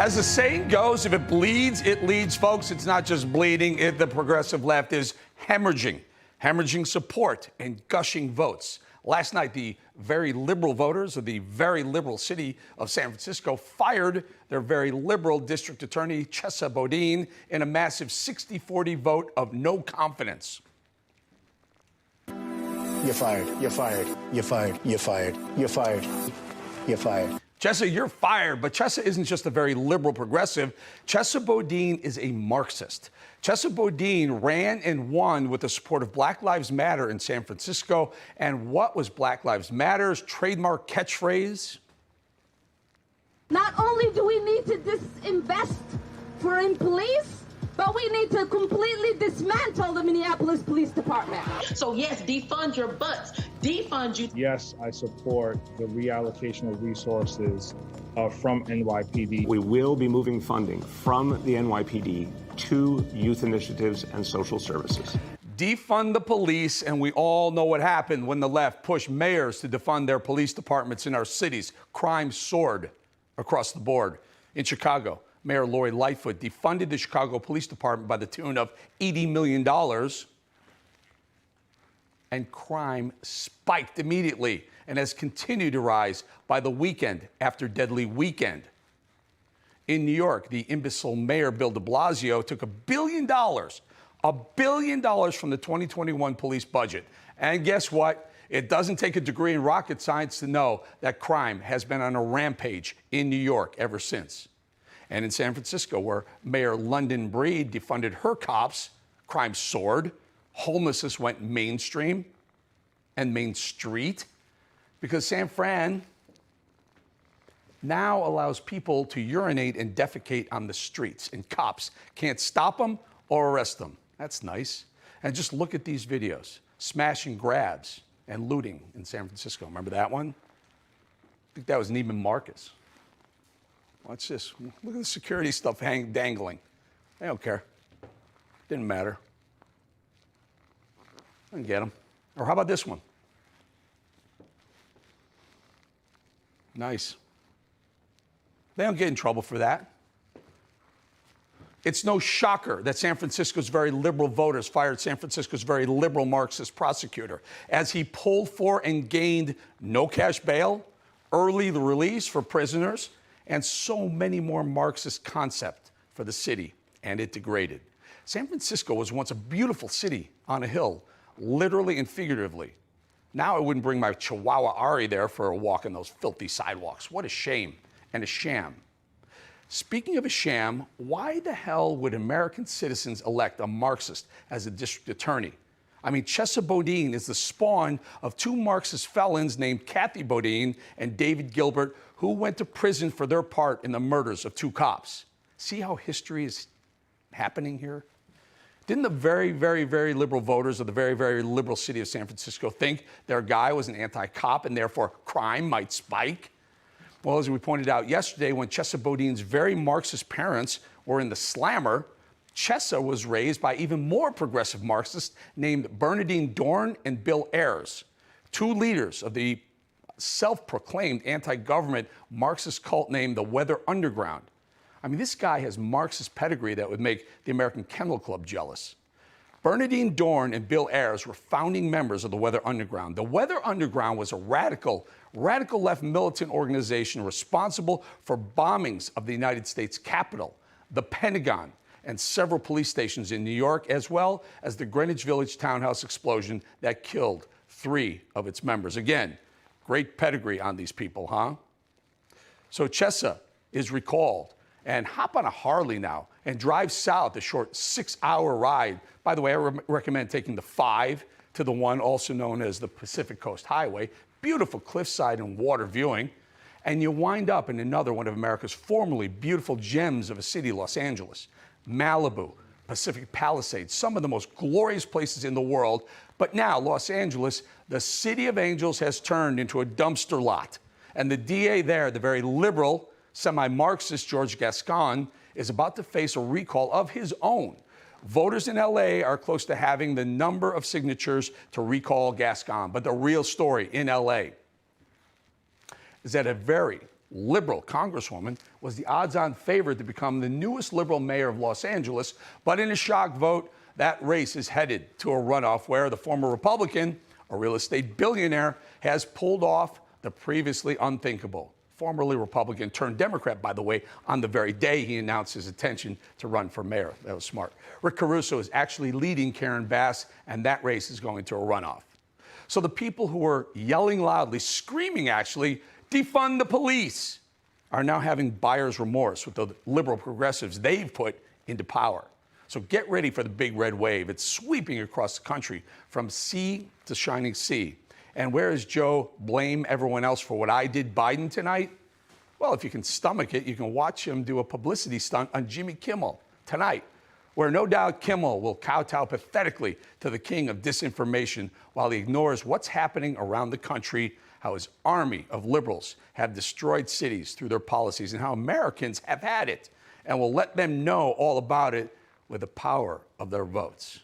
As the saying goes, if it bleeds, it leads, folks. It's not just bleeding. The progressive left is hemorrhaging support and gushing votes. Last night, the very liberal voters of the very liberal city of San Francisco fired their very liberal district attorney, Chesa Boudin, in a massive 60-40 vote of no confidence. You're fired. You're fired. You're fired. You're fired. You're fired. You're fired. Chesa, you're fired. But Chesa isn't just a very liberal progressive. Chesa Boudin is a Marxist. Chesa Boudin ran and won with the support of Black Lives Matter in San Francisco. And what was Black Lives Matter's trademark catchphrase? Not only do we need to disinvest in police, but we need to completely dismantle the Minneapolis Police Department. So yes, defund your butts. Defund you. Yes, I support the reallocation of resources from NYPD. We will be moving funding from the NYPD to youth initiatives and social services. Defund the police, and we all know what happened when the left pushed mayors to defund their police departments in our cities. Crime soared across the board. In Chicago, Mayor Lori Lightfoot defunded the Chicago Police Department by the tune of $80 million, and crime spiked immediately and has continued to rise by the weekend after deadly weekend. In New York, the imbecile mayor Bill de Blasio took $1 billion from the 2021 police budget. And guess what? It doesn't take a degree in rocket science to know that crime has been on a rampage in New York ever since. And in San Francisco, where Mayor London Breed defunded her cops, crime soared, homelessness went mainstream and Main Street, because San Fran now allows people to urinate and defecate on the streets, and cops can't stop them or arrest them. That's nice. And just look at these videos, smash and grabs and looting in San Francisco. Remember that one? I think that was Neiman Marcus. Watch this. Look at the security stuff dangling. They don't care. Didn't matter. Didn't get them. Or how about this one? Nice. They don't get in trouble for that. It's no shocker that San Francisco's very liberal voters fired San Francisco's very liberal Marxist prosecutor as he pulled for and gained no cash bail, early release for prisoners, and so many more Marxist concepts for the city, and it degraded. San Francisco was once a beautiful city on a hill, literally and figuratively. Now I wouldn't bring my Chihuahua Ari there for a walk on those filthy sidewalks. What a shame and a sham. Speaking of a sham, why the hell would American citizens elect a Marxist as a district attorney? I mean, Chesa Boudin is the spawn of two Marxist felons named Kathy Boudin and David Gilbert, who went to prison for their part in the murders of two cops. See how history is happening here? Didn't the very, very, very liberal voters of the very, very liberal city of San Francisco think their guy was an anti-cop and therefore crime might spike? Well, as we pointed out yesterday, when Chesa Boudin's very Marxist parents were in the slammer, Chesa was raised by even more progressive Marxists named Bernardine Dorn and Bill Ayers, two leaders of the self-proclaimed anti-government Marxist cult named the Weather Underground. I mean, this guy has Marxist pedigree that would make the American Kennel Club jealous. Bernardine Dorn and Bill Ayers were founding members of the Weather Underground. The Weather Underground was a radical left militant organization responsible for bombings of the United States Capitol, the Pentagon, and several police stations in New York, as well as the Greenwich Village townhouse explosion that killed 3 of its members. Again, great pedigree on these people, huh? So Chesa is recalled and hop on a Harley now and drive south, a short 6-hour ride. By the way, I recommend taking the 5 to the 1, also known as the Pacific Coast Highway. Beautiful cliffside and water viewing. And you wind up in another one of America's formerly beautiful gems of a city, Los Angeles. Malibu, Pacific Palisades, some of the most glorious places in the world. But now Los Angeles, the city of angels, has turned into a dumpster lot. And the DA there, the very liberal, semi-Marxist George Gascon, is about to face a recall of his own. Voters in LA are close to having the number of signatures to recall Gascon. But the real story in LA is that a very liberal congresswoman, was the odds-on favorite to become the newest liberal mayor of Los Angeles. But in a shock vote, that race is headed to a runoff where the former Republican, a real estate billionaire, has pulled off the previously unthinkable. Formerly Republican turned Democrat, by the way, on the very day he announced his intention to run for mayor. That was smart. Rick Caruso is actually leading Karen Bass, and that race is going to a runoff. So the people who were yelling loudly, screaming actually, defund the police, are now having buyer's remorse with the liberal progressives they've put into power. So get ready for the big red wave. It's sweeping across the country from sea to shining sea. And where is Joe blame everyone else for what I did Biden tonight? Well, if you can stomach it, you can watch him do a publicity stunt on Jimmy Kimmel tonight, where no doubt Kimmel will kowtow pathetically to the king of disinformation while he ignores what's happening around the country, how his army of liberals have destroyed cities through their policies, and how Americans have had it and will let them know all about it with the power of their votes.